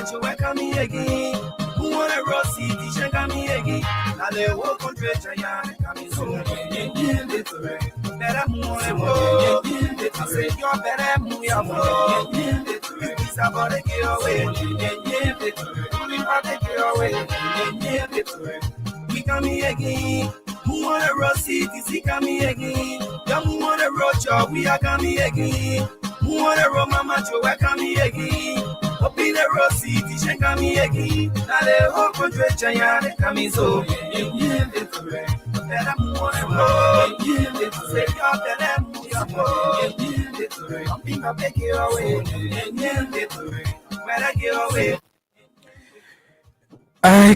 macho weka mi egi. Muone rosi tishenga mi egi. Nale wo kontreta ya kami so yende tore. Bere muone mo. I say yo bere mu ya mo. Yende tore. Isabore ke owe. Yende tore. Uli pate ke owe. Yende tore. We kami egi. Muone rosi tisika mi egi. Ya muone rocha we are kami egi. Muone ro mama jo weka mi egi. Opile rosi tishenga mi egi. Nale ho kontreta ya kami so yende tore. Bere muone mo. Yende tore. Yo bere mu ya mo. Yende tore. Ampinga peke owe. Yende tore. Bere ke owe.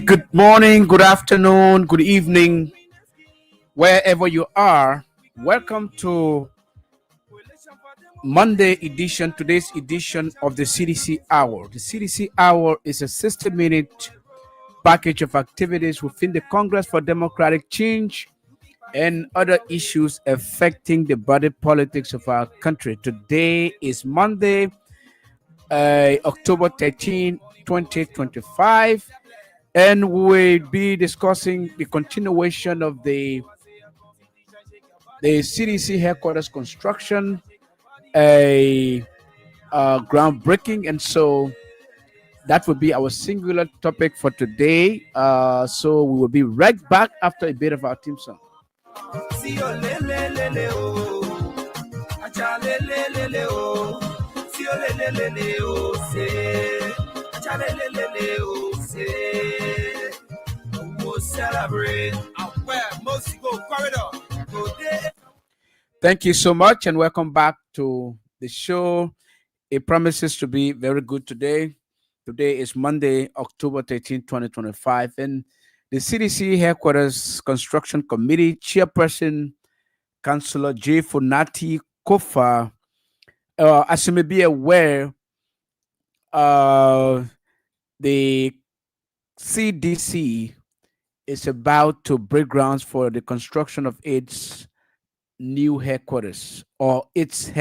Good morning, good afternoon, good evening, wherever you are. Welcome to Monday edition, today's edition of the CDC Hour. The CDC Hour is a 60-minute package of activities within the Congress for Democratic Change and other issues affecting the body politics of our country. Today is Monday, October 13, 2025. And we'll be discussing the continuation of the CDC headquarters construction, a groundbreaking, and so that will be our singular topic for today. So we will be right back after a bit of our theme song. Thank you so much and welcome back to the show. It promises to be very good today. Today is Monday, October 13, 2025, and the CDC Headquarters Construction Committee Chairperson, Councillor J. Funati Kofa, as you may be aware, the CDC is about to break grounds for the construction of its new headquarters, or its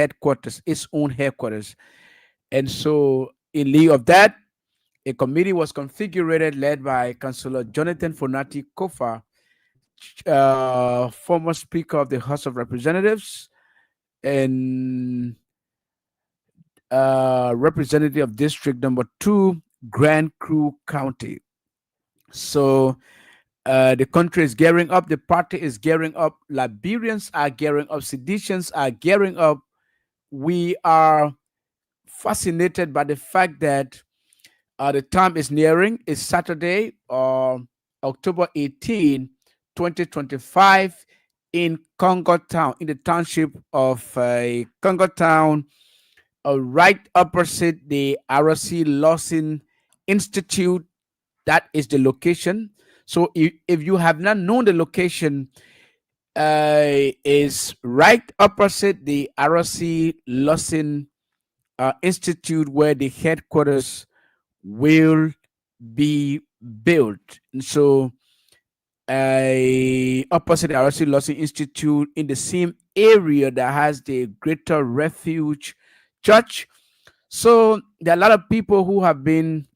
own headquarters. And so in lieu of that, a committee was configured led by Councillor Jonathan Funati Kofa, former Speaker of the House of Representatives and representative of District Number 2, Grand Crew County. So the country is gearing up, the party is gearing up, Liberians are gearing up, Seditians are gearing up. We are fascinated by the fact that the time is nearing. It's Saturday, October 18, 2025, in Congo Town, in the township of Congo Town, right opposite the RC Lawson Institute. That is the location. So if you have not known the location, is right opposite the RC Lawson Institute, where the headquarters will be built. And so opposite the RC Lawson Institute, in the same area that has the Greater Refuge Church. So there are a lot of people who have been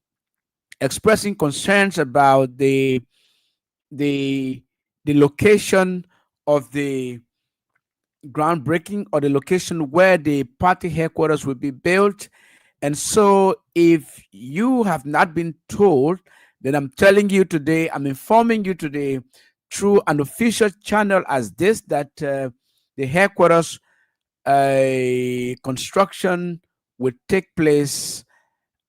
expressing concerns about the location of the groundbreaking, or the location where the party headquarters will be built. And so if you have not been told, then I'm telling you today, I'm informing you today through an official channel as this, that the headquarters construction will take place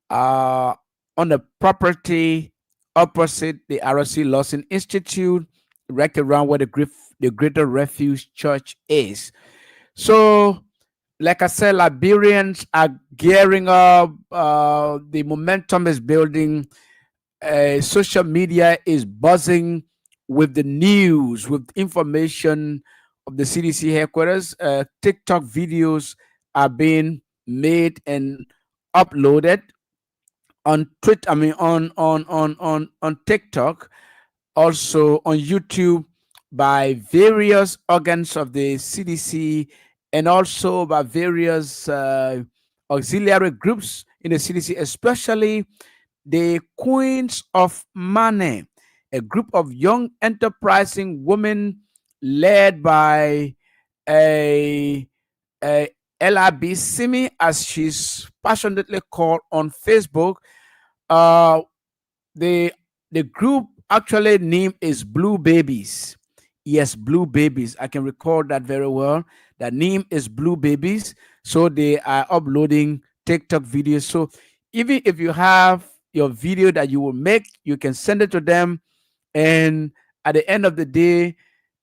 on the property opposite the RC Lawson Institute, right around where the Greater Refuge Church is. So, like I said, Liberians are gearing up. The momentum is building. Social media is buzzing with the news, with information of the CDC headquarters. TikTok videos are being made and uploaded on Twitter. I mean, on TikTok, also on YouTube, by various organs of the CDC, and also by various auxiliary groups in the CDC, especially the Queens of Money, a group of young enterprising women led by a, a LRB Simi, as she's passionately called on Facebook. Uh, the the group actually name is Blue Babies. Yes, Blue Babies. I can recall that very well. The name is Blue Babies. So they are uploading TikTok videos. So even if you have your video that you will make, you can send it to them. And at the end of the day,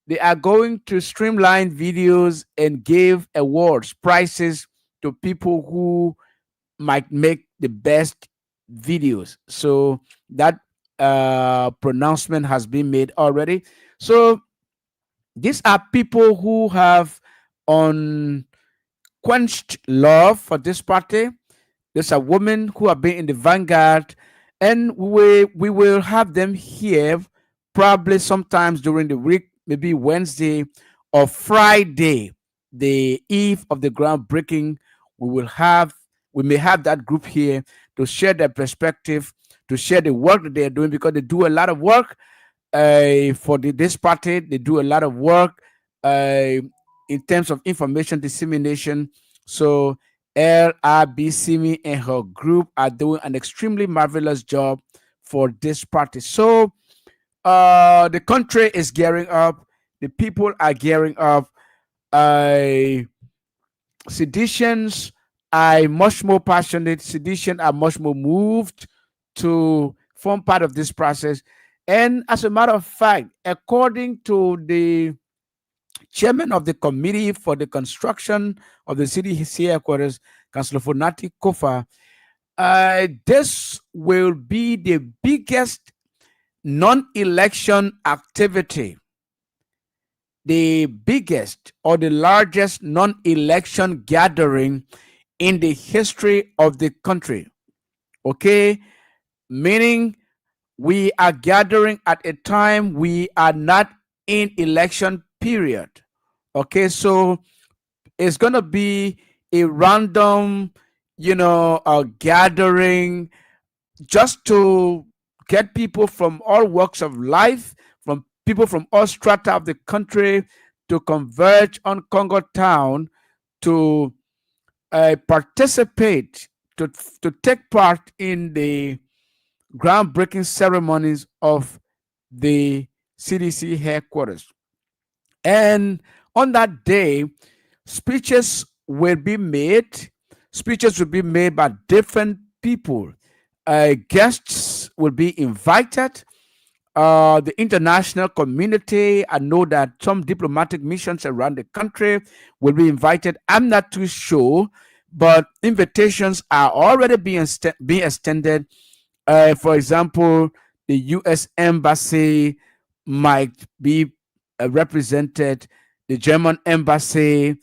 they are going to streamline videos and give awards, prizes to people who might make the best videos. So that pronouncement has been made already. So these are people who have unquenched love for this party. There's a woman who have been in the vanguard, and we will have them here probably sometimes during the week, maybe Wednesday or Friday, the eve of the groundbreaking. We will have we may have that group here to share their perspective, to share the work that they are doing, because they do a lot of work for this party. They do a lot of work in terms of information dissemination. So LRBCME and her group are doing an extremely marvelous job for this party. So the country is gearing up. The people are gearing up. Uh, Seditions are much more passionate. Sedition are much more moved to form part of this process. And as a matter of fact, according to the chairman of the committee for the construction of the CDC headquarters, Councillor Fonati Kofa, this will be the biggest non-election activity, the biggest or the largest non-election gathering in the history of the country. Okay, meaning we are gathering at a time we are not in election period. Okay, so it's gonna be a random, gathering just to get people from all walks of life, from people from all strata of the country to converge on Congo Town to participate, to take part in the groundbreaking ceremonies of the CDC headquarters. And on that day, speeches will be made. Speeches will be made by different people. Guests will be invited. The international community, I know that some diplomatic missions around the country will be invited. I'm not too sure, but invitations are already being extended. For example, the U.S. Embassy might be represented, the German Embassy,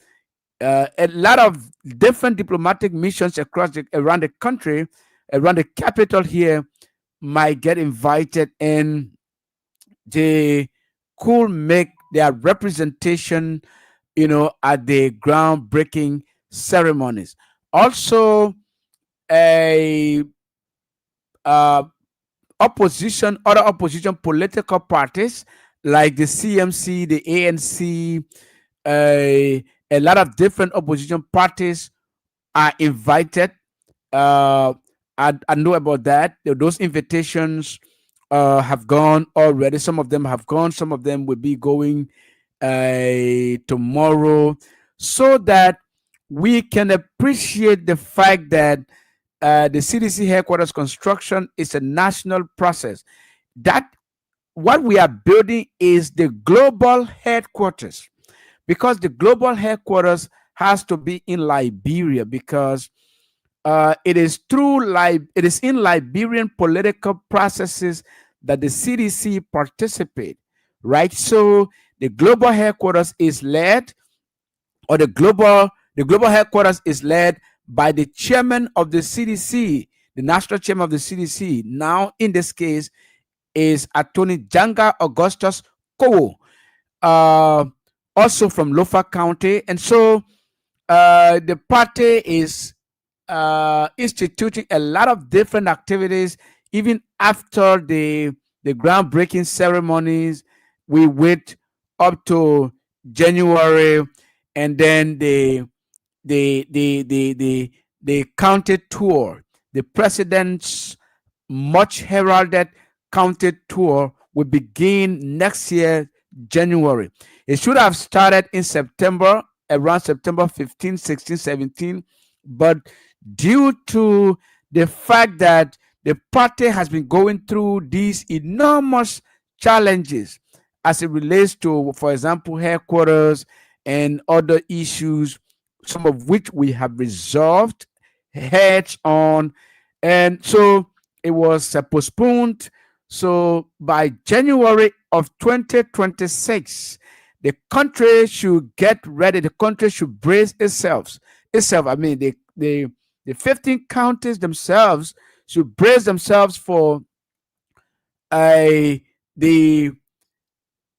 a lot of different diplomatic missions around the country, around the capital here, might get invited, and they could make their representation, at the groundbreaking ceremonies. Also, a uh, other opposition political parties like the CMC, the ANC, a lot of different opposition parties are invited. Uh, I know about that. Those invitations have gone already. Some of them have gone. Some of them will be going tomorrow, so that we can appreciate the fact that the CDC headquarters construction is a national process. That what we are building is the global headquarters, because the global headquarters has to be in Liberia, because it is in Liberian political processes that the CDC participate, right? So the global headquarters is led, or the global headquarters is led by the chairman of the CDC, the national chairman of the CDC. Now, in this case, is Attorney Janga Augustus Kowo, uh, also from Lofa County. And so the party is instituting a lot of different activities Even after the groundbreaking ceremonies, we wait up to January, and then the county tour, the president's much heralded county tour will begin next year, January. It should have started in September, around September 15, 16, 17, but due to the fact that the party has been going through these enormous challenges as it relates to, for example, headquarters and other issues, some of which we have resolved heads on. And so it was postponed. So by January of 2026, the country should get ready. The country should brace itself. I mean, the 15 counties themselves should brace themselves for a the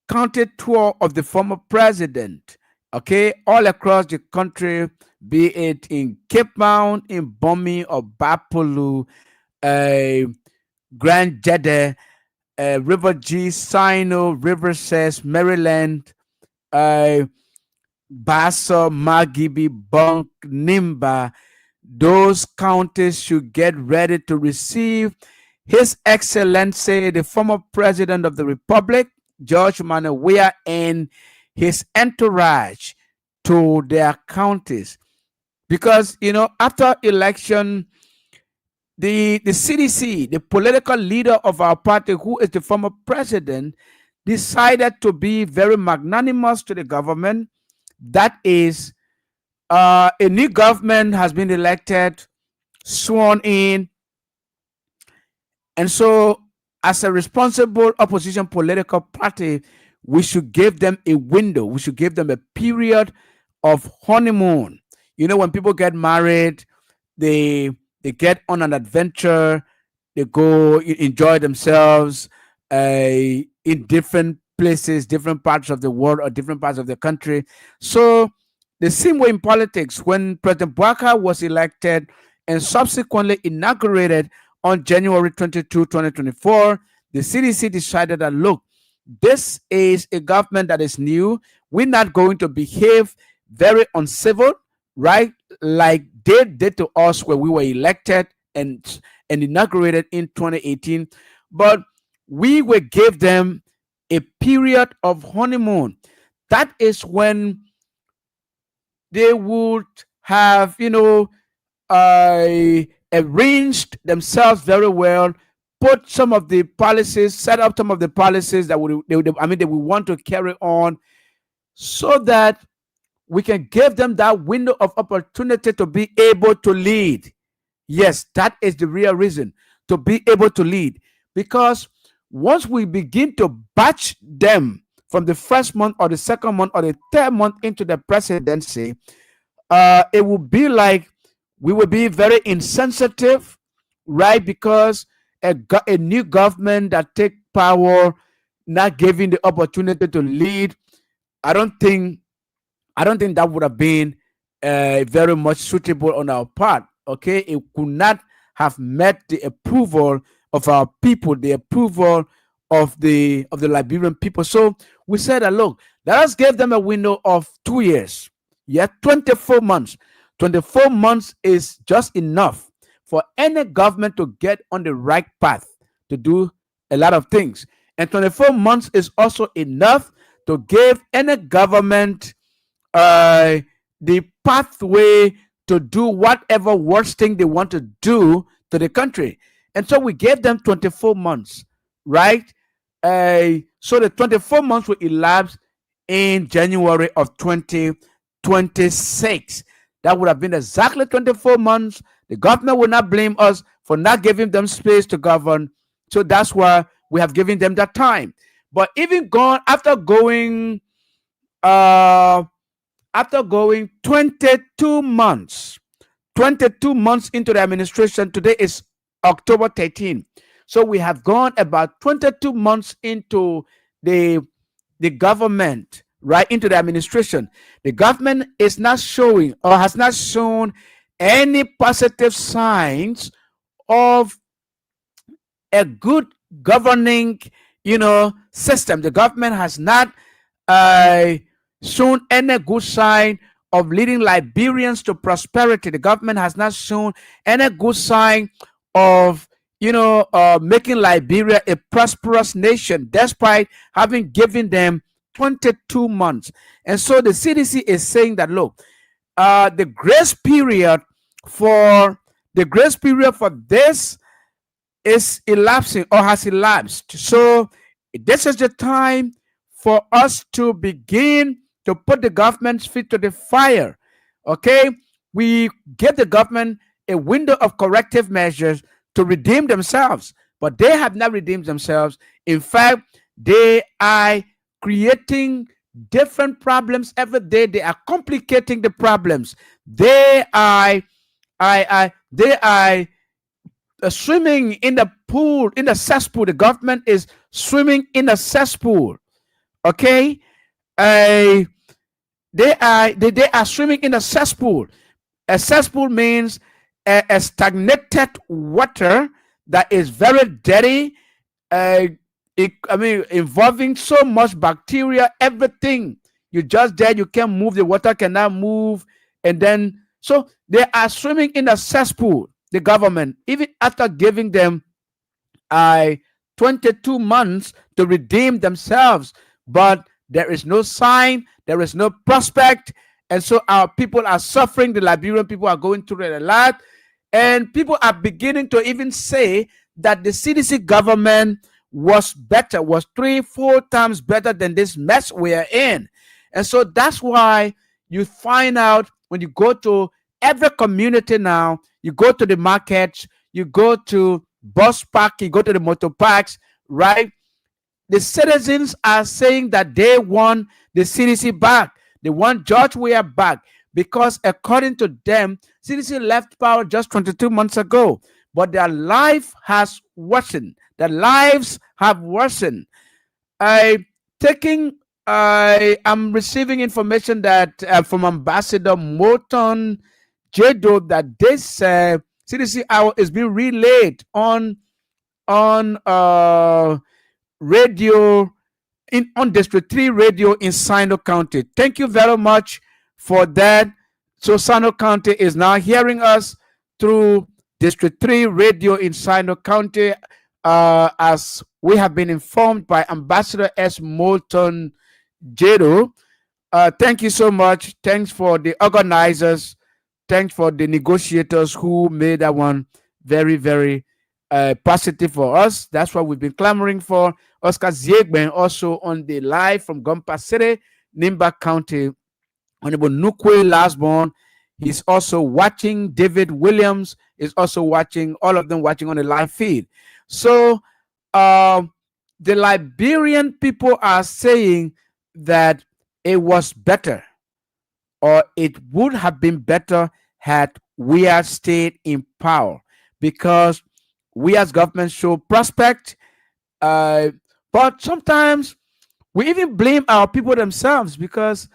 county tour of the former president, okay, all across the country, be it in Cape Town, in Bomi or Bapolu, uh, Grand Jeddah, River G, Sino, Riverside, Maryland, uh, Bassa, Magibi, Bunk, Nimba. Those counties should get ready to receive His Excellency, the former President of the Republic, George Weah, and his entourage to their counties. Because, after election, the CDC, the political leader of our party, who is the former president, decided to be very magnanimous to the government. That is, a new government has been elected, sworn in, and so as a responsible opposition political party, we should give them a window. We should give them a period of honeymoon. When people get married, they get on an adventure, they go enjoy themselves in different places, different parts of the world or different parts of the country. So the same way in politics, when President Bouaka was elected and subsequently inaugurated on January 22, 2024, the CDC decided that, look, this is a government that is new. We're not going to behave very uncivil, right? Like they did to us when we were elected and inaugurated in 2018. But we will give them a period of honeymoon. That is when they would have, arranged themselves very well, put some of the policies, set up some of the policies that they would want to carry on, so that we can give them that window of opportunity to be able to lead. Yes, that is the real reason, to be able to lead. Because once we begin to batch them from the first month or the second month or the third month into the presidency, it will be like we will be very insensitive, right? Because a new government that take power, not giving the opportunity to lead, I don't think that would have been very much suitable on our part. Okay, it could not have met the approval of our people, the approval of the Liberian people. So we said that, look, let us give them a window of 2 years. Yeah, 24 months. 24 months is just enough for any government to get on the right path to do a lot of things. And 24 months is also enough to give any government the pathway to do whatever worst thing they want to do to the country. And so we gave them 24 months, right? So the 24 months will elapse in January of 2026. That would have been exactly 24 months. The government will not blame us for not giving them space to govern. So that's why we have given them that time. But even after going 22 months into the administration, today is October 13. So we have gone about 22 months into the government, right, into the administration. The government is not showing or has not shown any positive signs of a good governing, system. The government has not uh, shown any good sign of leading Liberians to prosperity. The government has not shown any good sign of, making Liberia a prosperous nation, despite having given them 22 months. And so the CDC is saying that, look, the grace period for this is elapsing or has elapsed. So this is the time for us to begin to put the government's feet to the fire. Okay, we give the government a window of corrective measures to redeem themselves, but they have not redeemed themselves. In fact, they are creating different problems every day. They are complicating the problems. They are swimming in the pool, in the cesspool. The government is swimming in a cesspool. Okay, uh, they are swimming in a cesspool. A cesspool means a stagnated water that is very dirty. Uh, involving so much bacteria, everything. You just there, you can't move. The water cannot move, and then so they are swimming in a cesspool. The government, even after giving them uh, 22 months to redeem themselves, but there is no sign, there is no prospect, and so our people are suffering. The Liberian people are going through it a lot, and people are beginning to even say that the CDC government was better, was 3-4 times better than this mess we are in. And so that's why you find out when you go to every community now, you go to the markets, you go to bus park, you go to the motor parks, right? The citizens are saying that they want the CDC back. They want George Weah back because, according to them, CDC left power just 22 months ago, but their life has worsened. Their lives have worsened. I taking. I am receiving information that from Ambassador Morton Jado that this CDC hour is being relayed on radio on District 3 radio in Sino County. Thank you very much for that. So Sino County is now hearing us through District 3 radio in Sino County, as we have been informed by Ambassador S. Moulton Jado. Thank you so much. Thanks for the organizers. Thanks for the negotiators who made that one very, very positive for us. That's what we've been clamoring for. Oscar Ziegben also on the live from Gompa City, Nimba County. Honorable Nukwe Lasborn, he's also watching. David Williams is also watching. All of them watching on the live feed. So the Liberian people are saying that it was better, or it would have been better had we had stayed in power, because we as government show prospect. But sometimes we even blame our people themselves, because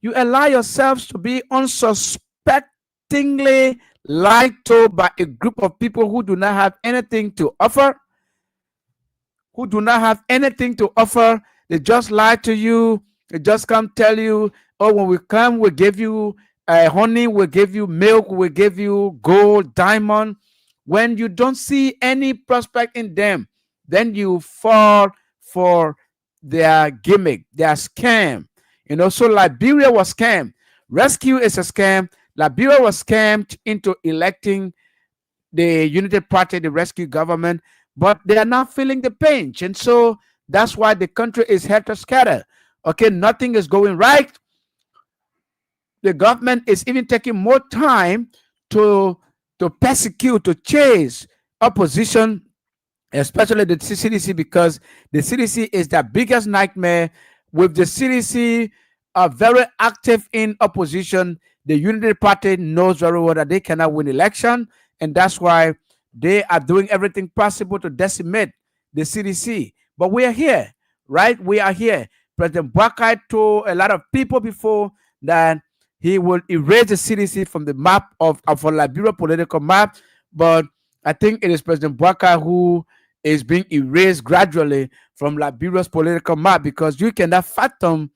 you allow yourselves to be unsuspectingly lied to by a group of people who do not have anything to offer. They just lie to you. They just come tell you, oh, when we come, we'll give you honey, we'll give you milk, we'll give you gold, diamond. When you don't see any prospect in them, then you fall for their gimmick, their scam. So Liberia was scammed. Rescue is a scam. Liberia was scammed into electing the Unity Party, the rescue government, but they are not feeling the pinch. And so that's why the country is helter-skelter. Okay, nothing is going right. The government is even taking more time to persecute, to chase opposition, especially the CDC, because the CDC is the biggest nightmare. With the CDC very active in opposition, the Unity Party knows very well that they cannot win election, and that's why they are doing everything possible to decimate the CDC. But we are here, right? We are here. President Boakai told a lot of people before that he will erase the CDC from the map of a Liberia political map. But I think it is President Boakai who is being erased gradually from Liberia's political map, because you cannot fathom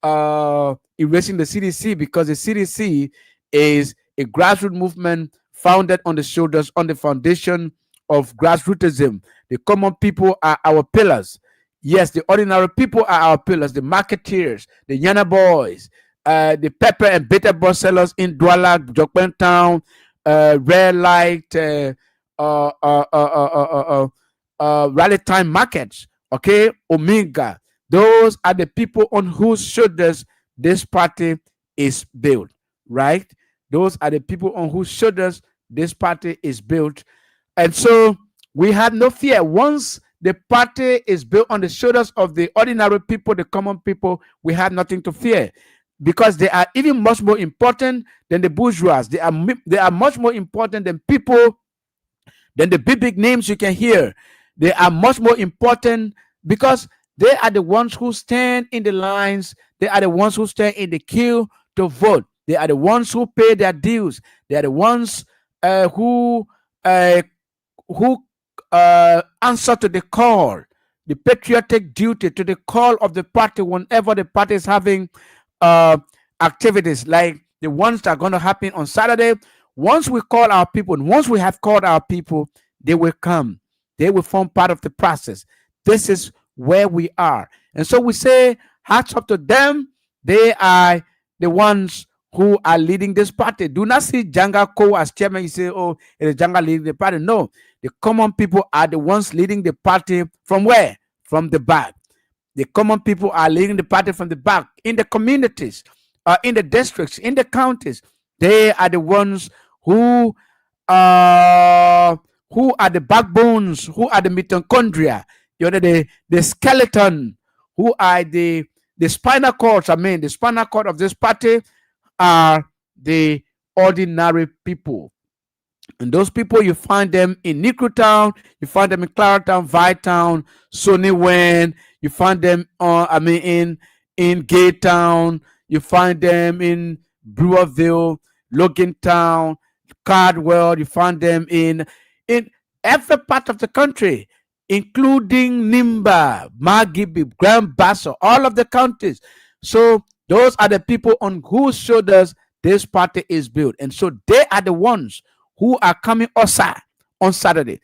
erasing the CDC, because the CDC is a grassroots movement founded on the shoulders, on the foundation of grassrootism. The common people are our pillars. Yes, the ordinary people are our pillars. The marketeers, the Yana boys, the pepper and bitter ball sellers in Douala, Jokben Town, Red Light, Rally Time markets, okay, Omega. Those are the people on whose shoulders this party is built, right? Those are the people on whose shoulders this party is built. And so we have no fear. Once the party is built on the shoulders of the ordinary people, the common people, we have nothing to fear, because they are even much more important than the bourgeois. They are much more important than people, than the big names you can hear. They are much more important because they are the ones who stand in the lines. They are the ones who stand in the queue to vote. They are the ones who pay their dues. They are the ones who uh, answer to the call, the patriotic duty, to the call of the party whenever the party is having activities like the ones that are going to happen on Saturday. Once we call our people, once we have called our people, they will come. They will form part of the process. This is where we are. And so we say, hats up to them. They are the ones who are leading this party. Do not see Janga Ko as chairman. You say, oh, it is Janga leading the party. No, the common people are the ones leading the party from where? From the back. The common people are leading the party from the back, in the communities, in the districts, in the counties. They are the ones who are the backbones, who are the mitochondria, the skeleton, who are the spinal cords. The spinal cord of this party are the ordinary people. And those people, you find them in Nikru Town, you find them in Claratown, Town, Sony Wen, you find them in Gay Town, you find them in Brewerville, Logan Town, Cardwell, you find them in every part of the country, including Nimba, Magibi, Grand Basso, all of the counties. So those are the people on whose shoulders this party is built. And so they are the ones who are coming outside on Saturday.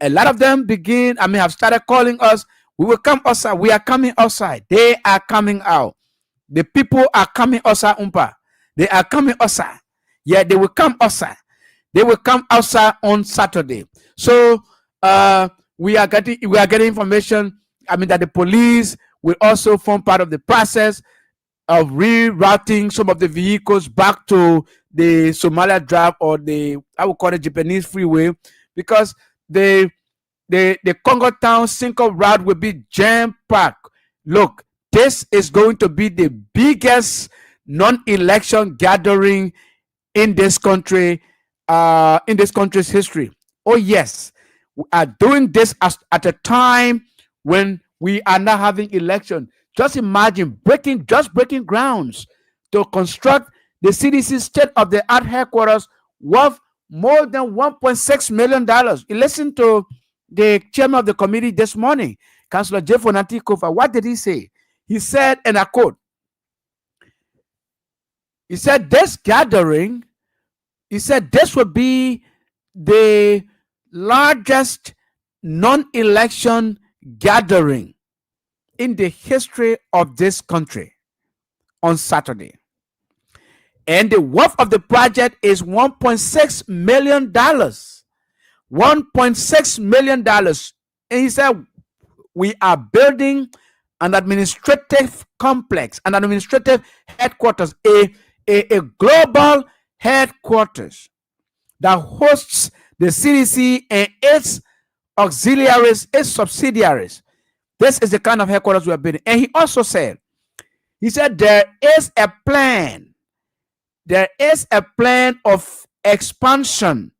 A lot of them have started calling us. We will come outside. We are coming outside. They are coming out. The people are coming outside, Umpa. They are coming outside. Yeah, they will come outside. They will come outside on Saturday. So we are getting information. That the police will also form part of the process of rerouting some of the vehicles back to the Somalia Drive, or I would call it Japanese Freeway, because the Congo Town Cinco route will be jam-packed. Look, this is going to be the biggest non-election gathering in this country, in this country's history. Oh yes, we are doing this at a time when we are not having election. Just imagine breaking grounds to construct the CDC state-of-the-art headquarters worth more than $1.6 million. You listen to the chairman of the committee this morning, Councillor Jeff Onantikofa. What did he say? He said, and I quote, he said, this gathering, he said, this would be the largest non-election gathering in the history of this country on Saturday. And the worth of the project is $1.6 million. $1.6 million. And he said, we are building an administrative complex, an administrative headquarters, a global headquarters that hosts the CDC and its auxiliaries, its subsidiaries. This is the kind of headquarters we are building. And he also said, there is a plan. There is a plan of expansion.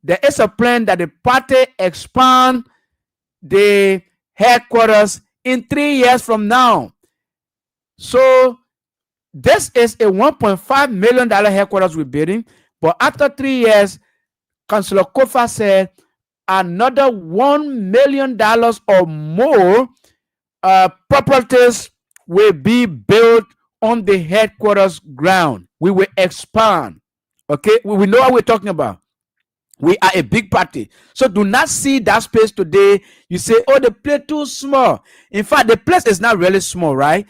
There is a plan that the party expand the headquarters in 3 years from now. So this is a $1.5 million headquarters we're building. But after 3 years, Councillor Kofa said, another $1 million or more properties will be built on the headquarters ground. We will expand. Okay, we know what we're talking about. We are a big party. So do not see that space today. You say, oh, the place too small. In fact, the place is not really small, right?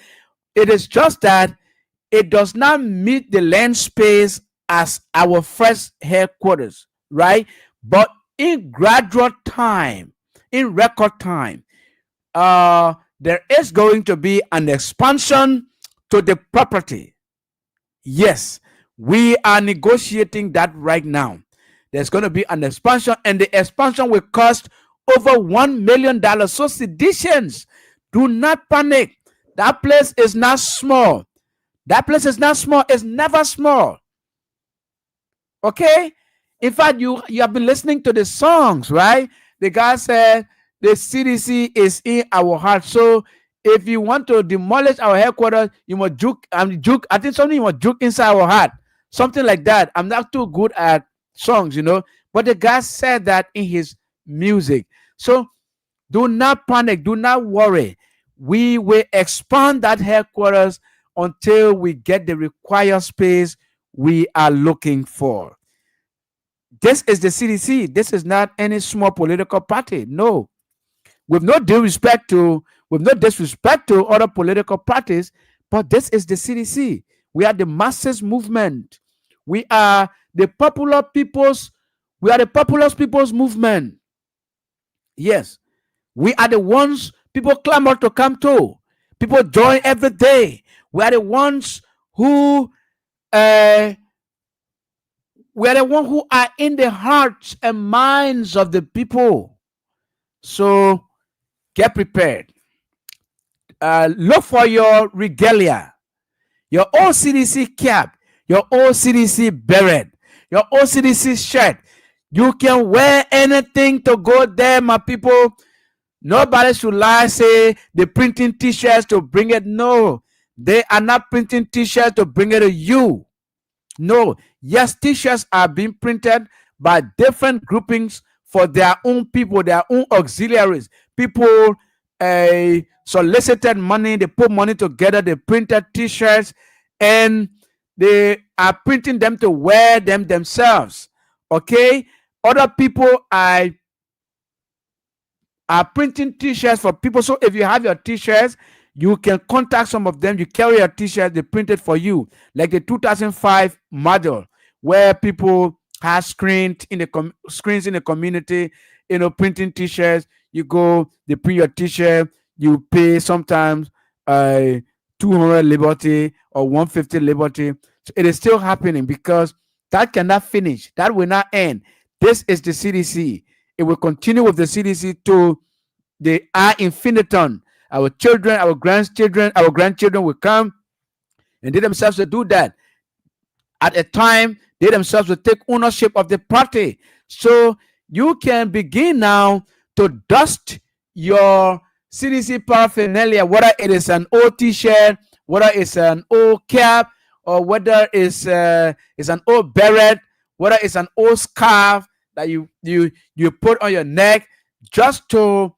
It is just that it does not meet the land space as our first headquarters, right? But in gradual time, in record time, there is going to be an expansion to the property. Yes, we are negotiating that right now. There's going to be an expansion, and the expansion will cost over $1 million. So, citizens, do not panic. That place is not small. That place is not small. It's never small. Okay? In fact, you have been listening to the songs, right? The guy said the CDC is in our heart. So if you want to demolish our headquarters, you must juke. I think something you must juke inside our heart. Something like that. I'm not too good at songs, but the guy said that in his music. So do not panic. Do not worry. We will expand that headquarters until we get the required space we are looking for. This is the CDC. This is not any small political party. No, with no disrespect to other political parties, but this is the CDC. We are the masses movement. We are the popular people's. We are the popular people's movement. Yes, we are the ones people clamor to come to. People join every day. We are the ones who are in the hearts and minds of the people. So get prepared. Look for your regalia, your OCDC cap, your OCDC beret, your OCDC shirt. You can wear anything to go there, my people. Nobody should lie, say they're printing t-shirts to bring it. No, they are not printing t-shirts to bring it to you. No, yes, t-shirts are being printed by different groupings for their own people, their own auxiliaries. People solicited money, they put money together, they printed t-shirts, and they are printing them to wear them themselves. Okay, other people are printing t-shirts for people. So if you have your t-shirts, you can contact some of them. You carry a t-shirt, they print it for you, like the 2005 model, where people have screens in the community, printing t-shirts. You go, they print your t-shirt, you pay sometimes 200 Liberty or 150 Liberty. So it is still happening because that cannot finish. That will not end. This is the CDC. It will continue with the CDC to the ad infinitum. Our children, our grandchildren will come and they themselves will do that. At a time, they themselves will take ownership of the party. So you can begin now to dust your CDC paraphernalia, whether it is an old t-shirt, whether it's an old cap, or whether it's an old beret, whether it's an old scarf that you put on your neck, just to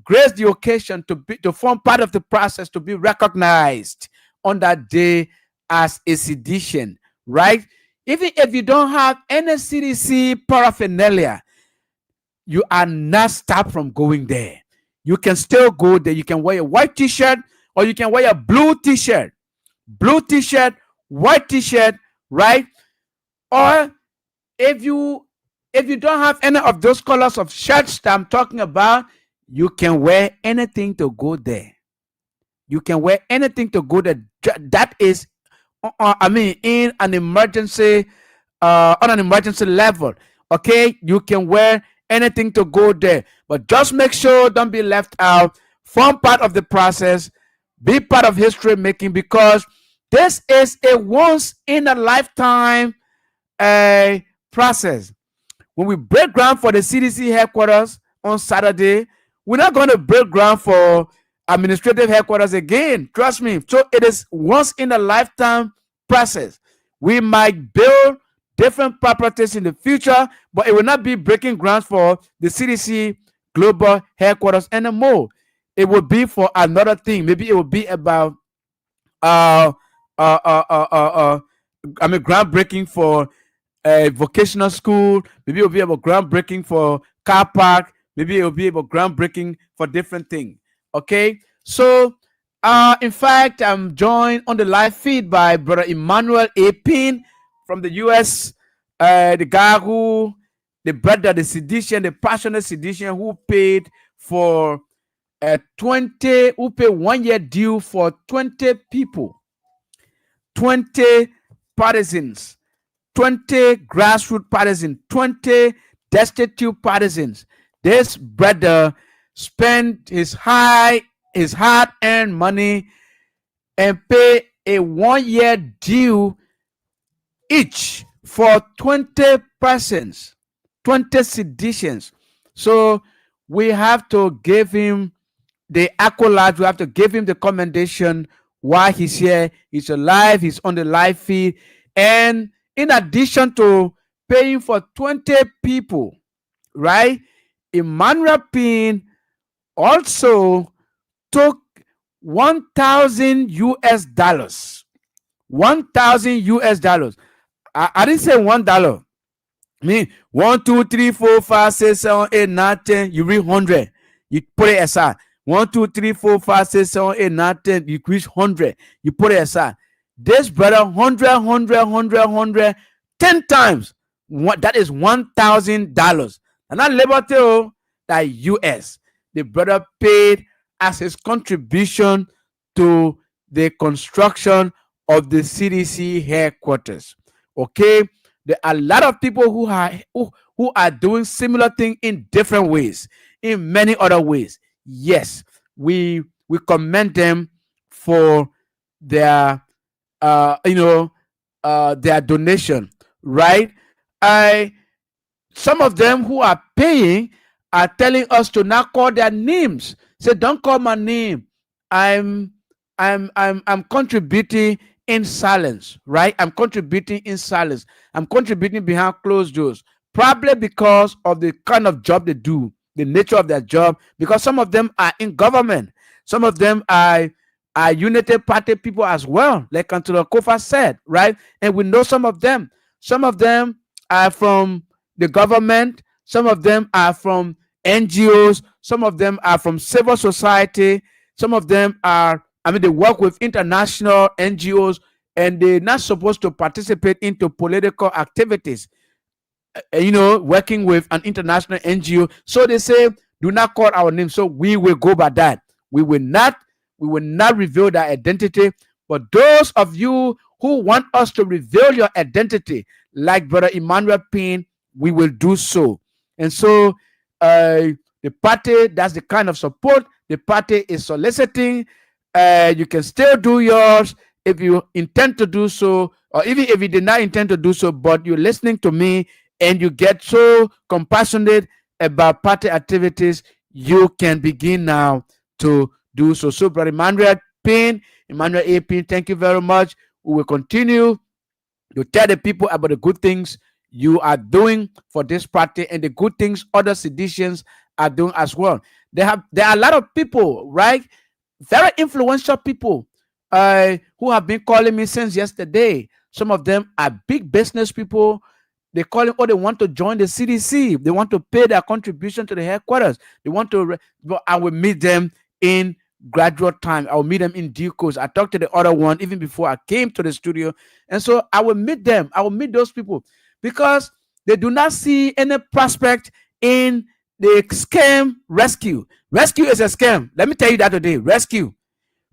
grace the occasion, to form part of the process, to be recognized on that day as a sedition, right? Even if you don't have any CDC paraphernalia, you are not stopped from going there. You can still go there. You can wear a white t-shirt, or you can wear a blue t-shirt, white t-shirt, right? Or if you don't have any of those colors of shirts that I'm talking about, you can wear anything to go there. You can wear anything to go there. That is, in an emergency, on an emergency level. Okay, you can wear anything to go there, but just make sure don't be left out. Form part of the process. Be part of history making, because this is a once in a lifetime process. When we break ground for the CDC headquarters on Saturday, we're not going to break ground for administrative headquarters again. Trust me. So it is once in a lifetime process. We might build different properties in the future, but it will not be breaking grounds for the CDC global headquarters anymore. It will be for another thing. Maybe it will be about uh uh uh uh uh, uh groundbreaking for a vocational school. Maybe it will be about groundbreaking for car park. Maybe it will be about groundbreaking for different things. Okay, so in fact, I'm joined on the live feed by Brother Emmanuel A. Pin from the U.S. The guy who, the brother, the sedition, the passionate sedition who paid for 20, who paid 1 year due for 20 people, 20 partisans, 20 grassroots partisans, 20 destitute partisans. This brother spent his hard-earned money and pay a 1 year due each for 20 persons, 20 seditions. So we have to give him the accolade, we have to give him the commendation why he's here, he's alive, he's on the live feed. And in addition to paying for 20 people, right? Emmanuel Pin also took 1,000 US dollars. 1,000 US dollars. I didn't say $1. I mean, 1, 2, 3, 4, 5, 6, 7, 8, 9, 10. You read 100. You put it aside. 1, 2, 3, 4, 5, 6, 7, 8, 9, 10. You reach 100. You put it aside. This brother, 100, 100, 100, 100, 10 times. That is $1,000. And that liberty, that US, the brother paid as his contribution to the construction of the CDC headquarters. Okay, there are a lot of people who are doing similar things in different ways, in many other ways. Yes, we commend them for their their donation, right? I Some of them who are paying are telling us to not call their names. Say, don't call my name. I'm contributing in silence, right? I'm contributing in silence. I'm contributing behind closed doors. Probably because of the kind of job they do, the nature of their job, because some of them are in government. Some of them are United Party people as well, like Councilor Kofa said, right? And we know some of them. Some of them are from the government. Some of them are from NGOs. Some of them are from civil society. Some of them are, they work with international NGOs, and they're not supposed to participate into political activities, working with an international NGO. So they say, do not call our name. So we will go by that. We will not reveal their identity. But those of you who want us to reveal your identity, like Brother Emmanuel Pin, we will do so. And so the party, that's the kind of support the party is soliciting. You can still do yours if you intend to do so, or even if you did not intend to do so, but you're listening to me and you get so compassionate about party activities, you can begin now to do so. So, Brother Emmanuel A. Pin, thank you very much. We will continue to tell the people about the good things you are doing for this party and the good things other seditions are doing as well. There are a lot of people, right? Very influential people who have been calling me since yesterday. Some of them are big business people. They call it, they want to join the CDC. They want to pay their contribution to the headquarters. They want to, but I will meet them in gradual time. I will meet them in due course. I talked to the other one even before I came to the studio. And so I will meet them. I will meet those people because they do not see any prospect in the scam rescue. Rescue is a scam. Let me tell you that today. Rescue,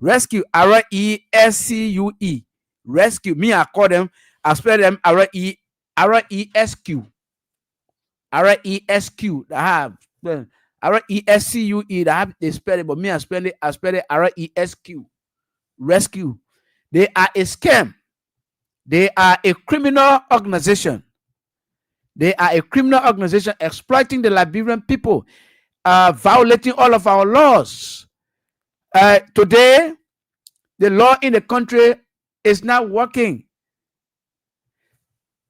RESCUE. Rescue. Me, I call them, I spell them RESQ. RESQ. I have RESCUE. They spell it, but me, I spell it RESQ. Rescue. They are a scam. They are a criminal organization. They are a criminal organization exploiting the Liberian people, violating all of our laws. Today, the law in the country is not working.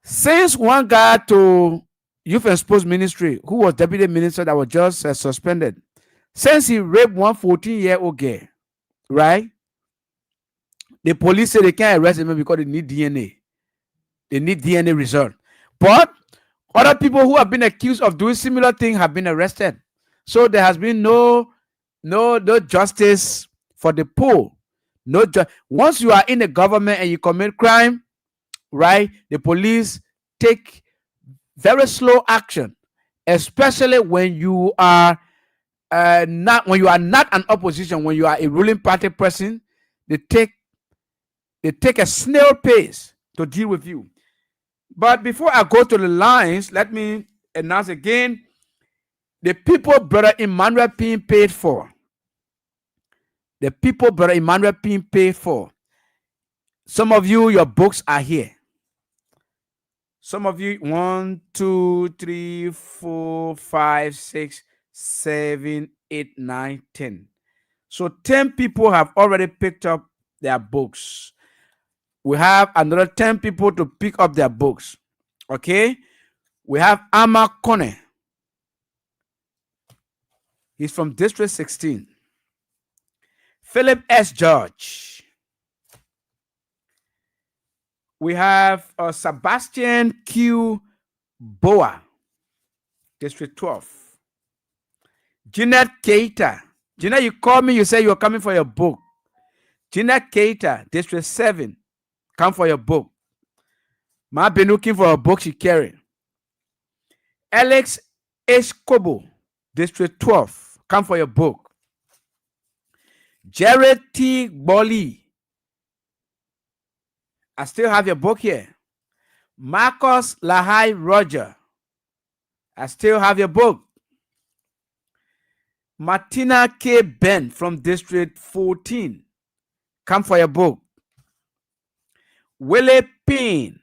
Since one guy to Youth and Sports Ministry, who was deputy minister that was just suspended, since he raped one 14-year-old girl, right? The police say they can't arrest him because they need DNA. They need DNA result. But other people who have been accused of doing similar things have been arrested. So there has been no justice for the poor. Once you are in the government and you commit crime, right? The police take very slow action, especially when you are not an opposition. When you are a ruling party person, they take a snail pace to deal with you. But before I go to the lines, let me announce again the people Brother Emmanuel being paid for. The people Brother Emmanuel being paid for. Some of you, your books are here. Some of you, 1, 2, 3, 4, 5, 6, 7, 8, 9, 10. So 10 people have already picked up their books. We have another 10 people to pick up their books. Okay? We have Ama Kone. He's from District 16. Philip S. George. We have Sebastian Q. Boa, District 12. Jeanette Keita. Jeanette, you called me, you said you were coming for your book. Jeanette Keita, District 7. Come for your book. I've been looking for a book she carried. Alex Escobo, District 12. Come for your book. Jared T. Bolly. I still have your book here. Marcus Lahai Roger. I still have your book. Martina K. Ben from District 14. Come for your book. Willie Payne.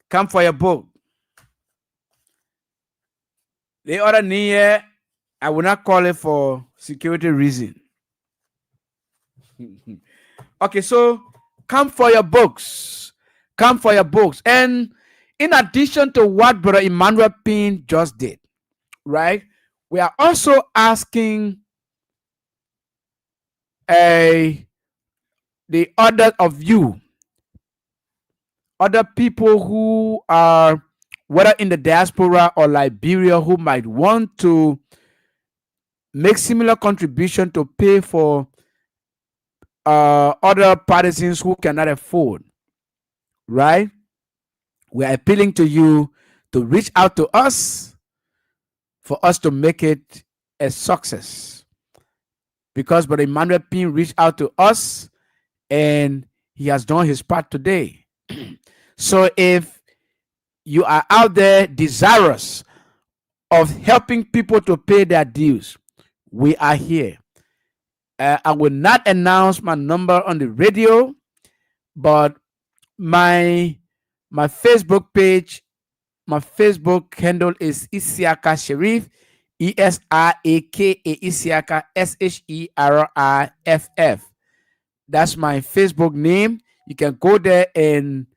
Come for your book. The other near, I will not call it for security reason. Okay, so come for your books. Come for your books. And in addition to what Brother Emmanuel Payne just did, right? We are also asking the other of you, other people who are whether in the diaspora or Liberia who might want to make similar contribution to pay for other partisans who cannot afford, right? We are appealing to you to reach out to us for us to make it a success. Because Brother Emmanuel Payne reached out to us and he has done his part today. So if you are out there desirous of helping people to pay their dues, we are here. I will not announce my number on the radio, but my Facebook page, my Facebook handle is Isiaka Sharif, ESIAKA Isiaka SHERIFF. That's my Facebook name. You can go there and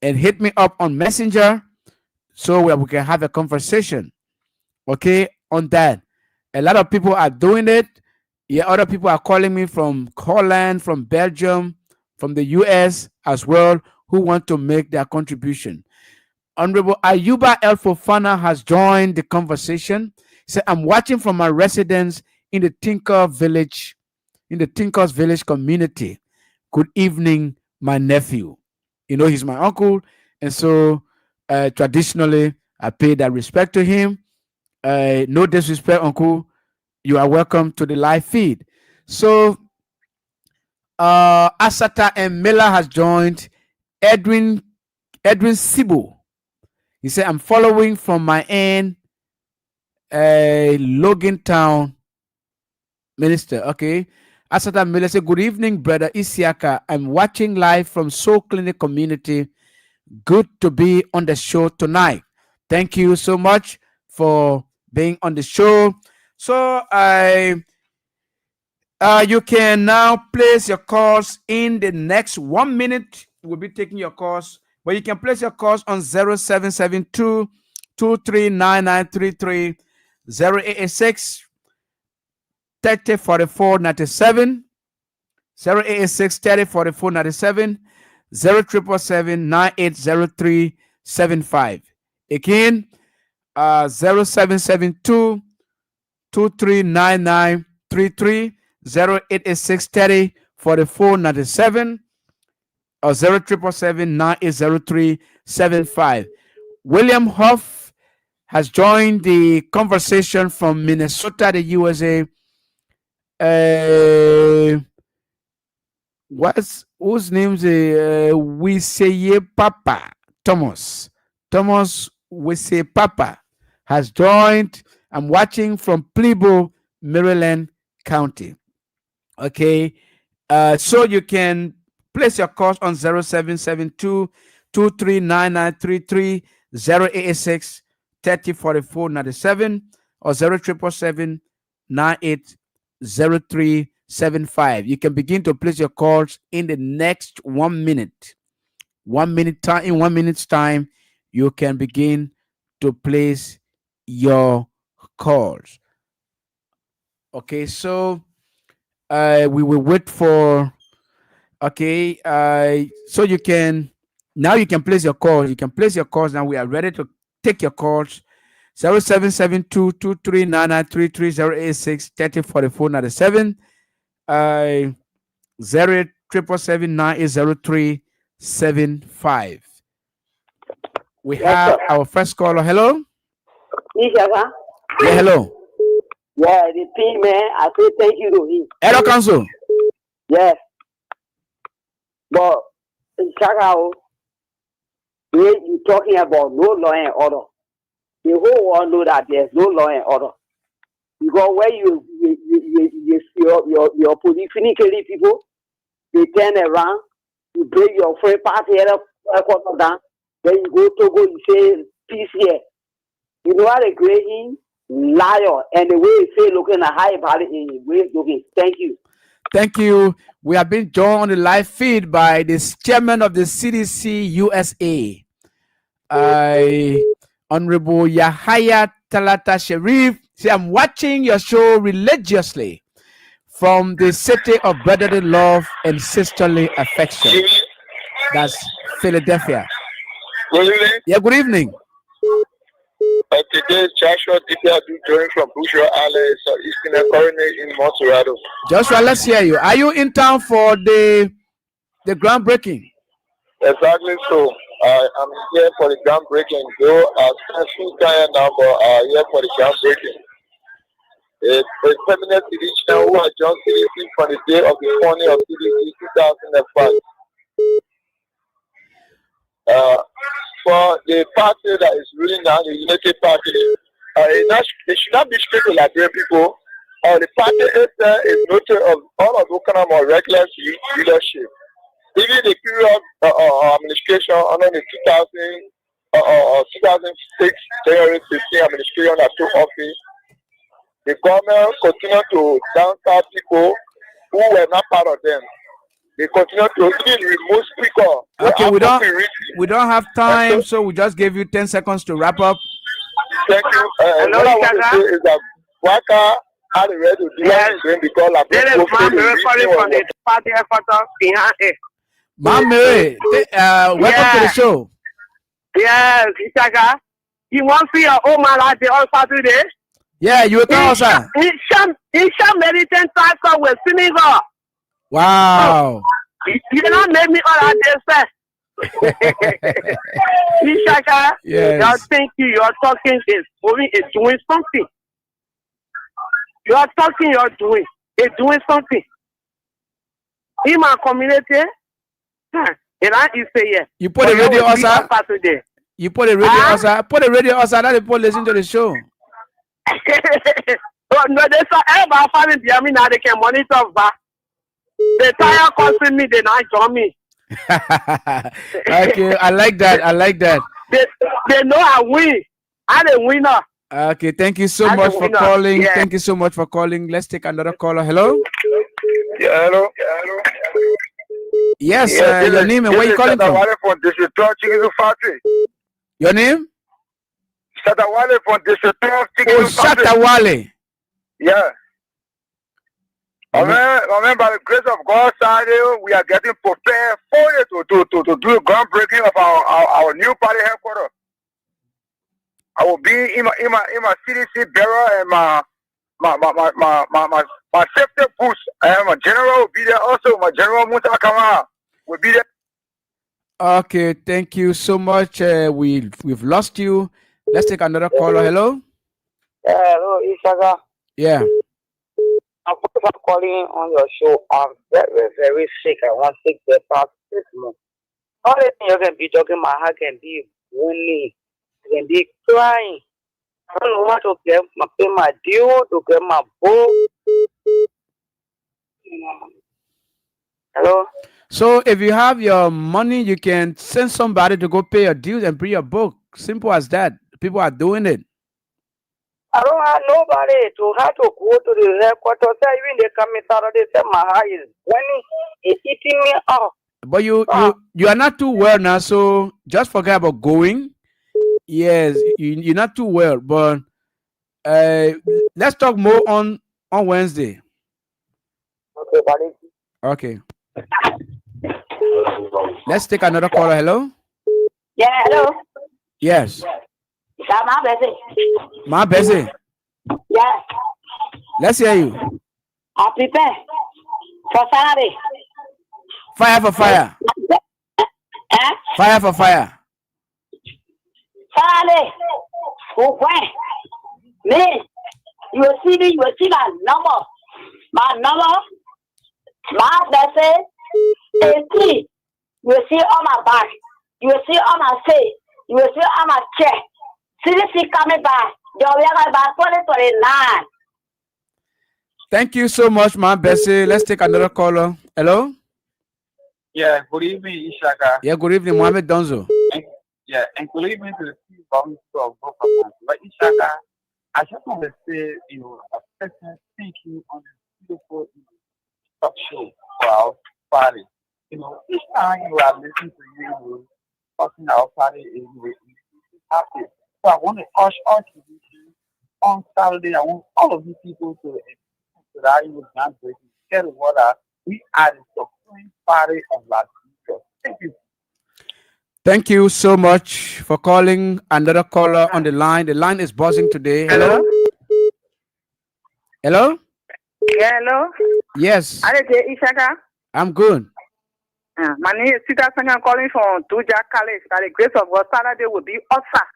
hit me up on Messenger so we can have a conversation. Okay, on that. A lot of people are doing it. Yeah, other people are calling me from Holland, from Belgium, from the US as well, who want to make their contribution. Honorable Ayuba El Fofana has joined the conversation. He said, I'm watching from my residence in the Tinkers Village community. Good evening, my nephew. You know, he's my uncle. And so traditionally, I pay that respect to him. No disrespect, uncle. You are welcome to the live feed. So Asata and Miller has joined. Edwin Sibu. He said, I'm following from my end, Logan Town minister. Okay. Asata Miller said, good evening, brother Isiaka. I'm watching live from Soul Clinic community. Good to be on the show tonight. Thank you so much for being on the show. So you can now place your calls in the next 1 minute We'll be taking your calls, but you can place your calls on 0772 239933 0886 3044 97 0886 3044 97 0777 980375. Again, 0772 239933 0886 3044 97 or 0777 980375. William Huff has joined the conversation from Minnesota, the USA. Whose name's we say Papa Thomas. Thomas we say Papa has joined. I'm watching from Plebo, Maryland County. Okay. So you can place your calls on 0772 239933 0886 3044 97 or 0777 980375. You can begin to place your calls in the next 1 minute. 1 minute time. In 1 minute's time, you can begin to place your calls. Okay, so we will wait for. Okay, so you can place your calls. You can place your calls now. We are ready to take your calls. 0772 239933 0886 3044 97 0777 980375. We have our first caller. Hello. Yeah, hello. Yeah, the team, man. I say thank you to him. Hello, Council. Yes. But in Chicago, when you're talking about no law and order, the whole world know that there's no law and order. Because when you see your politically people, they turn around, you break your friend party head up, down, then you go to go, you say peace here. You know what a great liar, and the way you say looking at high about it in way looking. Thank you. Thank you. We have been joined on the live feed by the chairman of the CDC USA, Honorable Yahaya Talata Sharif. See, I'm watching your show religiously from the city of brotherly love and sisterly affection. That's Philadelphia. Good evening. Yeah, good evening. Today, Joshua Dipia joining from Bushra Island, Eastern Coroner in Monterado. Joshua, let's hear you. Are you in town for the groundbreaking? Exactly so. I'm here for the groundbreaking. Though I spent full time now, but here for the groundbreaking. A permanent edition who has joined CDC from the day of the founding of CDC 2005. For the party that is ruling now, the United Party, they should not be straight to liberate people. The party is noted of all of those kind of more reckless leadership. Even the period of administration under the 2006 January 15 administration that took office, the government continued to downside people who were not part of them. They continue to even remove speaker. Okay, we don't have time, so we just gave you 10 seconds to wrap up. Thank you. What I want to say is that Waka had a ready to do anything because like this is my recording from the party headquarters behind it. Ma'am Mary, welcome to the show. Yes, Isaka. You want to see your old man like the on Saturday? Yeah, you will tell us, sir. He shall meditate time with Senegal. Wow. You cannot make me all that day, sir. Ishaka, yes. You're thinking, you're talking is moving, is doing something. You're talking, you're doing, it's doing something. In my community, and I say yes. You put the radio outside. You put the radio outside. Put the radio outside. Let the people listen to the show. No, they saw everybody finding the army now. They can monitor back. They tire costing me. They not join me. Okay, I like that. I like that. They know I win. I'm a winner. Okay, thank you so much for calling. Yeah. Thank you so much for calling. Let's take another caller. Hello. Yeah, hello. Yes, your name and where you calling from? From District 12 Chicken Factory. Your name? Shatawale from District 12 Chicken Factory. Shatawale. Yeah. Amen. By the grace of God, Saturday, we are getting prepared for it to do the groundbreaking of our new party headquarters. I will be in my CDC bureau and my safety boots. And my general will be there also. My general Musa Kamara will be there. Okay, thank you so much. We've lost you. Let's take another caller. Hello. Hello, Ishaga. Yeah. I'm calling on your show. I'm very, very sick. I want to take the past 6 months. All the things you can be talking, my heart can be wounding. I can be crying. I don't know what to get. I pay my due, to get my book. Hello? So if you have your money, you can send somebody to go pay your dues and bring your book. Simple as that. People are doing it. I don't have nobody to have to go to the headquarters. Even they come in Saturday, say my heart is burning. It's eating me up. But you are not too well now, so just forget about going. Yes, you're not too well, but let's talk more on Wednesday. Okay, buddy. Okay. Let's take another caller. Hello? Yeah, hello. Yes. My busy. Yeah. Let's hear you. I prepare for Saturday. Fire for fire. Fire for fire. Saturday. Okay. Me. You will see me. You will see my number. My number. My message. You will see on my back. You will see on my face. You will see on my chair. Cdc coming back. Back 2029. Thank you so much, my Bessie. Let's take another caller. Hello? Yeah, good evening, Ishaka. Yeah, good evening, Mohammed Donzo. And good evening to the people of both of us. But Ishaka, I just want to say, a person thank you on this beautiful talk show for our party. Each time you are listening to you, talking our party, is happy. So I want to urge all to on Saturday. I want all of you people to that groundbreaking. Tell what we are the supreme party of Las Vegas. Thank you. Thank you so much for calling. Another caller on the line. The line is buzzing today. Hello? Hello? Yeah, hello? Yes. Ishaka. I'm good. My name is Sita Sang. I'm calling from Tuja College. By the grace of God, Saturday will be awesome.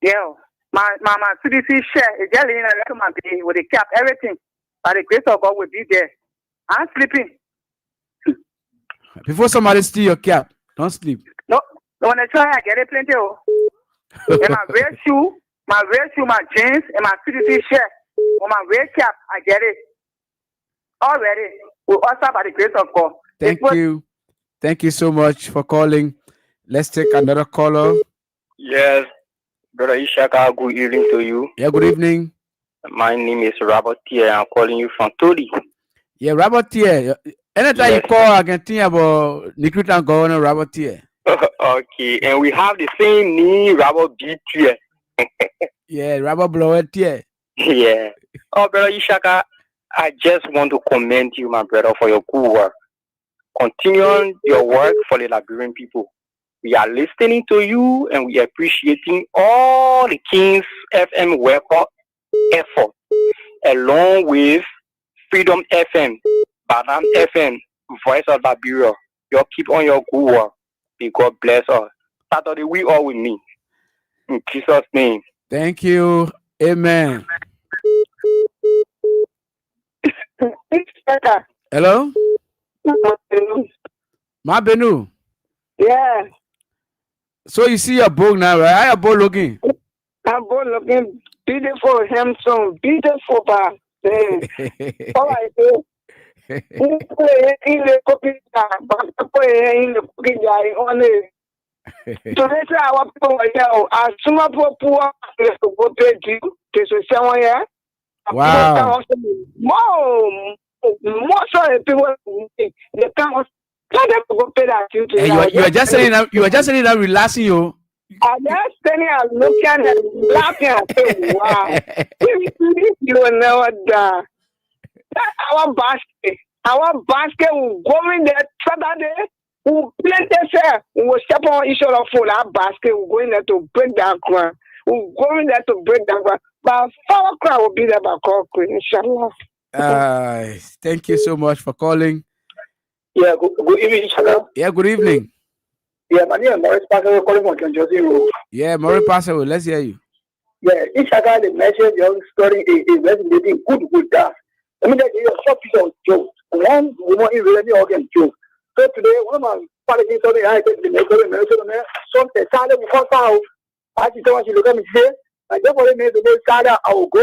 Yeah. My CDC share is just living a recommend with the cap, everything. By the grace of God will be there. I'm sleeping. Before somebody steal your cap, don't sleep. No, when I try, I get it plenty. And my red shoe, my jeans, and my CDC share, on my red cap, I get it. Already. We also by the grace of God. Thank you. Thank you so much for calling. Let's take another caller. Yes, Brother Ishaka, good evening to you. Yeah, good evening. My name is Robert Tier. I'm calling you from Todi. Yeah, Robert Tier. Anytime you call, I can think about Nikita Governor Robert Tier. Okay, and we have the same name, Robert B. Tier. Yeah, Robert Blower Tier. Yeah. Oh, Brother Ishaka, I just want to commend you, my brother, for your good work. Continue your work for the Liberian people. We are listening to you and we are appreciating all the Kings FM worker effort, along with Freedom FM, Badam FM, Voice of Liberia. You keep on your good work. May God bless us. Saturday, we all with me. In Jesus' name. Thank you. Amen. Hello? Ma Benu. Yeah. So you see your book now, right? How your book looking? I'm both looking beautiful, handsome, beautiful, but all I do. In the cooking in the cooking only. So that's how people know. As soon as poor go pay you, this is someone here. Wow. Mom, most of the people they can't. Let them go pay that duty. And you are just saying that relaxing you. I'm just standing and looking and laughing and saying, wow. You will never die. Our basket will go in there Saturday. We'll play there. We'll step on each other for our basket. We'll go in there to break down ground. We'll go in there to break down ground. But our crowd will be there by call, inshallah. Thank you so much for calling. Yeah, good evening, Shaka. Yeah, good evening. Yeah, my name is Maurice Pascal calling from Kenjosi Road. Yeah, Maurice Pascal, let's hear you. Yeah, Ishaka, the message your story is resonating good with that. I mean, that is a short piece of joke. One woman is really organ joke. So today, one of my parties told me, I take the neighborhood, something, Saturday, we come out. I just want you to come and say, I just want to make the most Saturday, I will go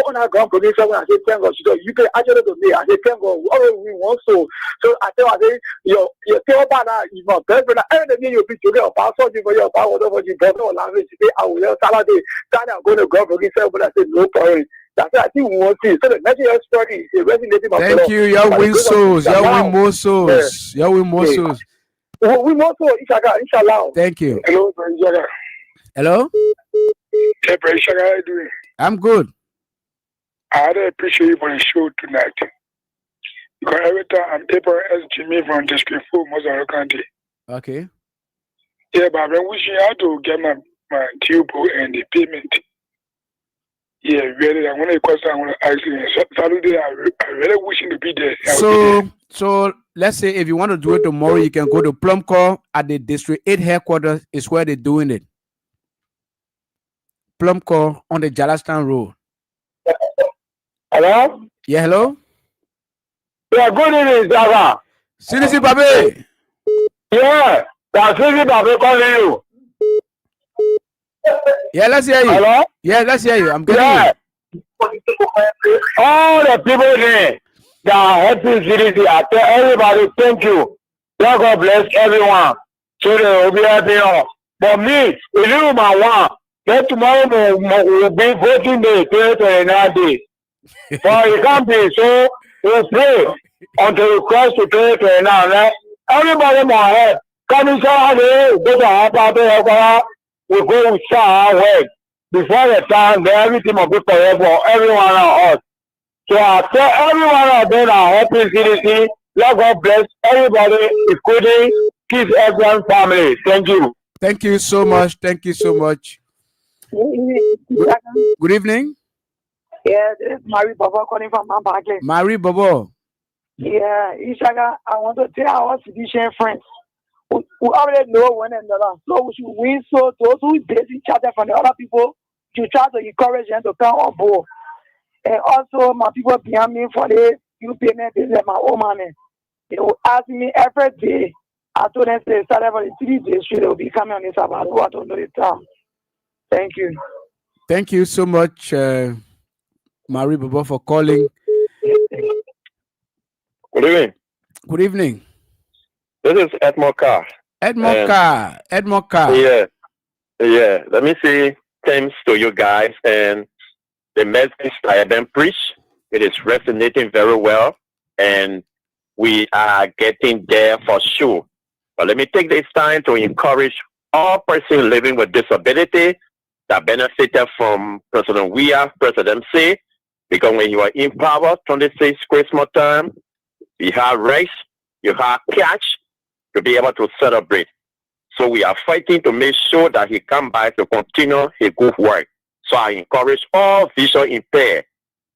on our ground produce something and say, thank God. So you can actually to me, I say, thank God, we want so. So I tell her, your tell about is my best friend. Everything you be together, about something for your power, whatever you don't know, language today, I will Saturday, I'm going to go produce something, but I said, no problem. That's what I think we want to see. So the next year's story is resonating. Thank you. You win souls. You win more souls. You win more souls. We more souls, inshallah. Thank you. Hello, Brother. Hello? Hey, Brother Shaka, how are you doing? I'm good. I really appreciate you for the show tonight. Because every time I'm able to ask Jimmy from District 4, Mozambique County. Okay. Yeah, but I've been wishing how to get my tube and the payment. Yeah, really. I want to question. I want to ask you. Saturday, I really wishing to be there. So let's say if you want to do it tomorrow, you can go to Plumcore at the District 8 headquarters. Is where they're doing it. Plumcore on the Jalastan Road. Hello? Yeah, hello? Yeah, good evening, Zara. Cdc Babe. Yeah, that's Cdc Babe calling you. Yeah, let's hear you. Hello? Yeah, let's hear you. I'm getting you. All the people there that are helping CDC, I tell everybody, thank you. God bless everyone. So they will be happy. But me, if you my one, then tomorrow will be voting day, 29 days. But it can't be so. We pray until we cross to 29. Right? Everybody my head. Coming Saturday, go to our party, we go with our work. Before the time, then everything will be correct for everyone on us. So I tell everyone out there that helping CDC, let God bless everybody, including kids, everyone, family. Thank you. Thank you so much. Thank you so much. Good evening. Yeah, this is Marie Bobo calling from Mambake. Marie Bobo. Yeah, Ishaga, I want to tell our physician friends who already know one another. So we should win. So those who base each other from the other people, you try to encourage them to come on board. And also, my people behind me for the you payment business, my own money. They will ask me every day. I told them they started for the 3 days. They will be coming on this about what to know the time. Thank you. Thank you so much, Marie Bobo, for calling. Good evening. Good evening. This is Edmond Carr. Edmond Carr. Yeah. Let me say thanks to you guys and the message I have been preached. It is resonating very well, and we are getting there for sure. But let me take this time to encourage all persons living with disability that benefited from President Weah presidency, because when you are in power, 26 Christmas time, you have race, you have catch to be able to celebrate. So we are fighting to make sure that he come back to continue his good work. So I encourage all visual impaired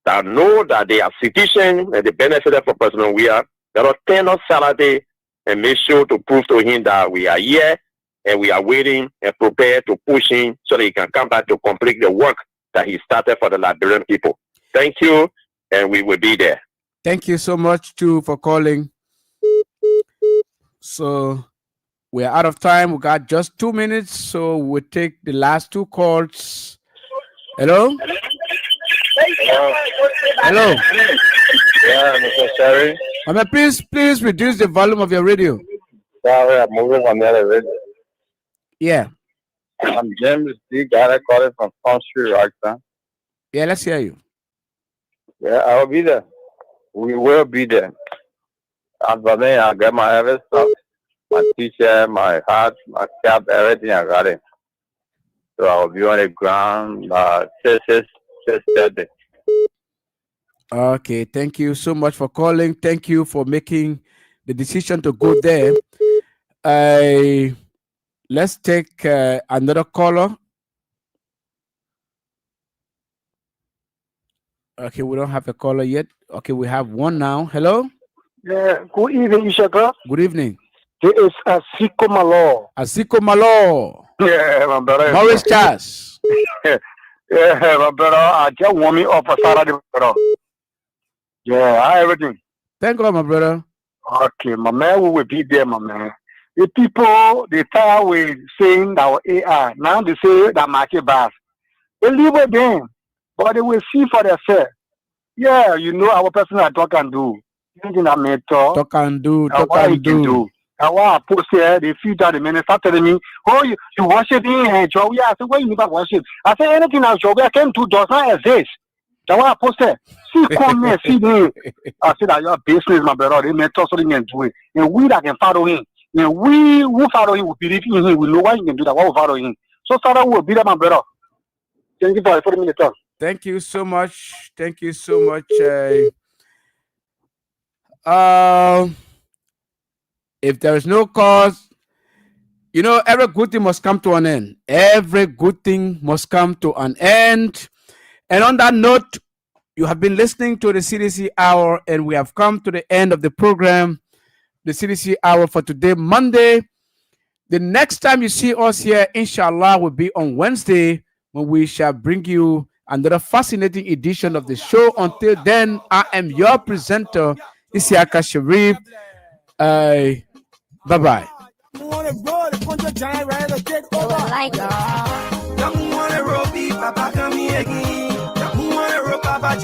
that know that they are citizens and they benefited from President Weah, that attend on Saturday and make sure to prove to him that we are here and we are waiting and prepared to push him so that he can come back to complete the work that he started for the Liberian people. Thank you, and we will be there. Thank you so much, too, for calling. So we are out of time. We got just 2 minutes, so we'll take the last 2 calls. Hello? Hello? Yeah, Mr. Sherry. Please reduce the volume of your radio. Sorry, I'm moving on the other radio. Yeah. I'm James D. Guy calling from Palm Street, Rocktown. Yeah, let's hear you. Yeah, I will be there. We will be there. And for me, I got my every stuff, my t-shirt, my hat, my cap, everything I got it. So I'll be on the ground, just 30. Okay, thank you so much for calling. Thank you for making the decision to go there. Let's take another caller. Okay, we don't have a caller yet. Okay, we have one now. Hello. Yeah, good evening, Ishaka. Good evening. This is Asiko Malo. Asiko Malo. Yeah, my brother. Maurice Chas. Yeah, my brother. I just want me off a Saturday, brother. Yeah, how everything? Thank God, my brother. Okay, my man, we will be there, my man. The people, they start with saying our AI. Now they say that market bass. They leave with them, but they will see for themselves. Yeah, you know our personal talk and do. Anything that may Talk and do. Talk what and you can do. do. And what I post here, they feed that the minute start telling me, oh, you worship in job. Yeah, I said, why you never worship? I said, anything that job I came to does not exist. That's what I posted. See, come here, see me. I said that your business, my brother, they may talk something and do it. And we that can follow him. And we who follow him, we believe in him, we know why he can do that, why we follow him. So Father will be that, my brother. Thank you for the minute talk. Thank you so much. Thank you so much. If there is no cause, you know, every good thing must come to an end. Every good thing must come to an end. And on that note, you have been listening to the CDC Hour, and we have come to the end of the program, the CDC Hour for today, Monday. The next time you see us here, inshallah, will be on Wednesday, when we shall bring you another fascinating edition of the show. Until then, I am your presenter, Isiaka Sharif. Bye-bye. Papa